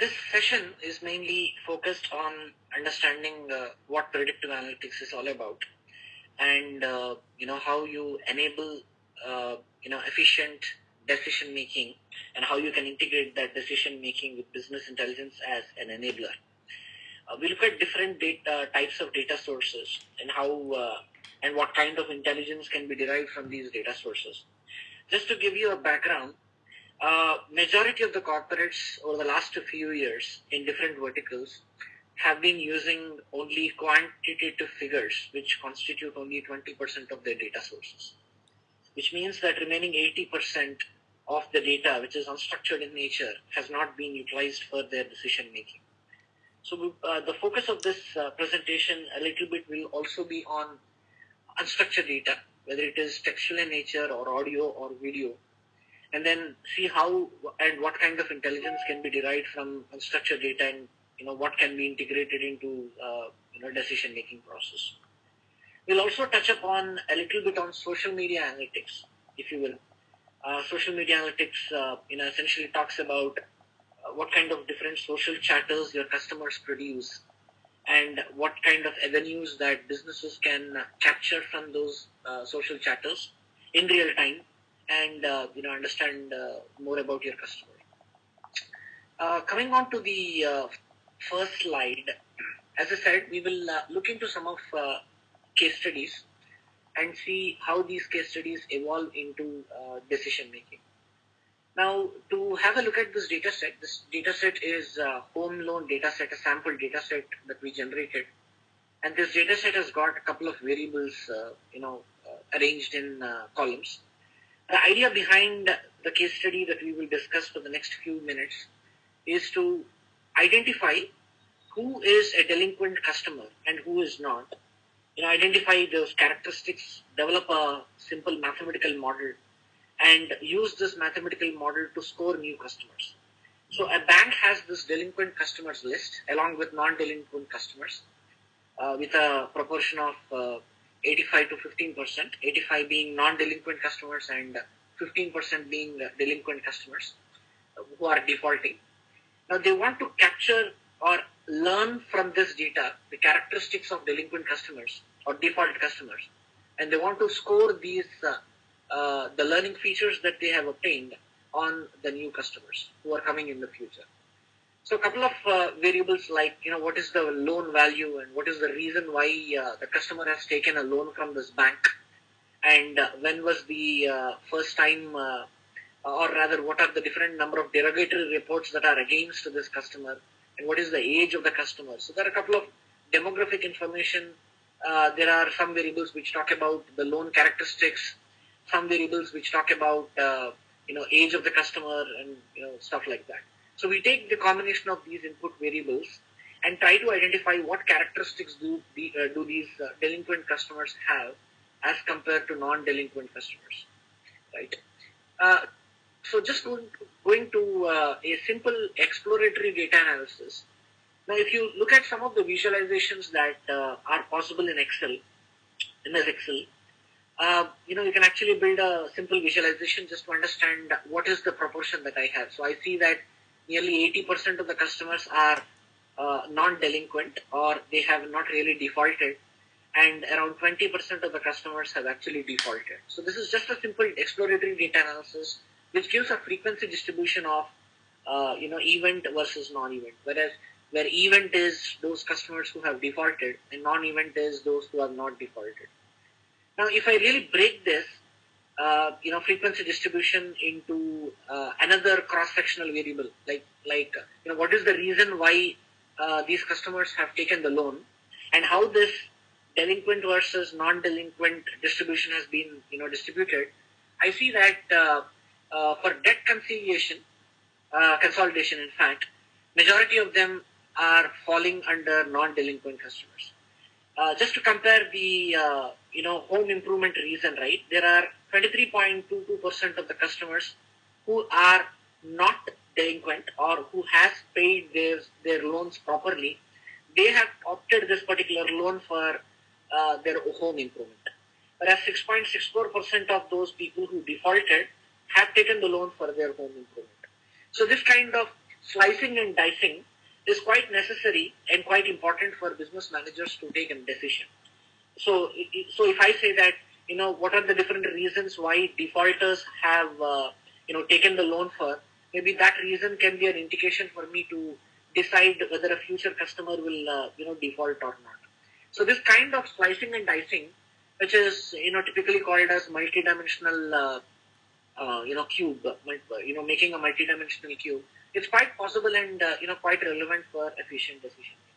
This session is mainly focused on understanding what predictive analytics is all about, and how you enable efficient decision making, and how you can integrate that decision making with business intelligence as an enabler. We look at different data types of data sources and how and what kind of intelligence can be derived from these data sources. Just to give you a background, majority of the corporates over the last few years in different verticals have been using only quantitative figures, which constitute only 20% of their data sources, which means that remaining 80% of the data, which is unstructured in nature, has not been utilized for their decision making. So the focus of this presentation a little bit will also be on unstructured data, whether it is textual in nature or audio or video, and then see how and what kind of intelligence can be derived from unstructured data, and what can be integrated into decision making process. We'll also touch upon a little bit on social media analytics, if you will. Social media analytics essentially talks about what kind of different social chatters your customers produce, and what kind of avenues that businesses can capture from those social chatters in real time, and understand more about your customer. Coming on to the first slide, as I said, we will look into some of case studies and see how these case studies evolve into decision making. Now, to have a look at this data set is a home loan data set, a sample data set that we generated. And this data set has got a couple of variables, arranged in columns. The idea behind the case study that we will discuss for the next few minutes is to identify who is a delinquent customer and who is not. Identify those characteristics, develop a simple mathematical model, and use this mathematical model to score new customers. So a bank has this delinquent customers list along with non-delinquent customers with a proportion of 85 to 15%, 85 being non-delinquent customers and 15% being delinquent customers who are defaulting. Now they want to capture or learn from this data the characteristics of delinquent customers or default customers, and they want to score these the learning features that they have obtained on the new customers who are coming in the future. So a couple of variables like, what is the loan value and what is the reason why the customer has taken a loan from this bank, and when was the first time, or rather what are the different number of derogatory reports that are against this customer, and what is the age of the customer. So there are a couple of demographic information. There are some variables which talk about the loan characteristics, some variables which talk about age of the customer, and stuff like that. So we take the combination of these input variables and try to identify what characteristics do these delinquent customers have as compared to non-delinquent customers, right? So just going to a simple exploratory data analysis. Now, if you look at some of the visualizations that are possible in Excel, MS Excel, you can actually build a simple visualization just to understand what is the proportion that I have. So I see that nearly 80% of the customers are non-delinquent, or they have not really defaulted, and around 20% of the customers have actually defaulted. So this is just a simple exploratory data analysis which gives a frequency distribution of event versus non-event, whereas where event is those customers who have defaulted and non-event is those who have not defaulted. Now, if I really break this, frequency distribution into another cross-sectional variable, like what is the reason why these customers have taken the loan, and how this delinquent versus non-delinquent distribution has been distributed. I see that for debt consolidation, in fact, majority of them are falling under non-delinquent customers. Just to compare the home improvement reason, right? There are 23.22% of the customers who are not delinquent or who has paid their loans properly. They have opted this particular loan for their home improvement. Whereas 6.64% of those people who defaulted have taken the loan for their home improvement. So this kind of slicing and dicing is quite necessary and quite important for business managers to take a decision. So if I say that, what are the different reasons why defaulters have, taken the loan for, maybe that reason can be an indication for me to decide whether a future customer will, default or not. So this kind of slicing and dicing, which is, typically called as multidimensional, cube, making a multidimensional cube, it's quite possible and, quite relevant for efficient decision making.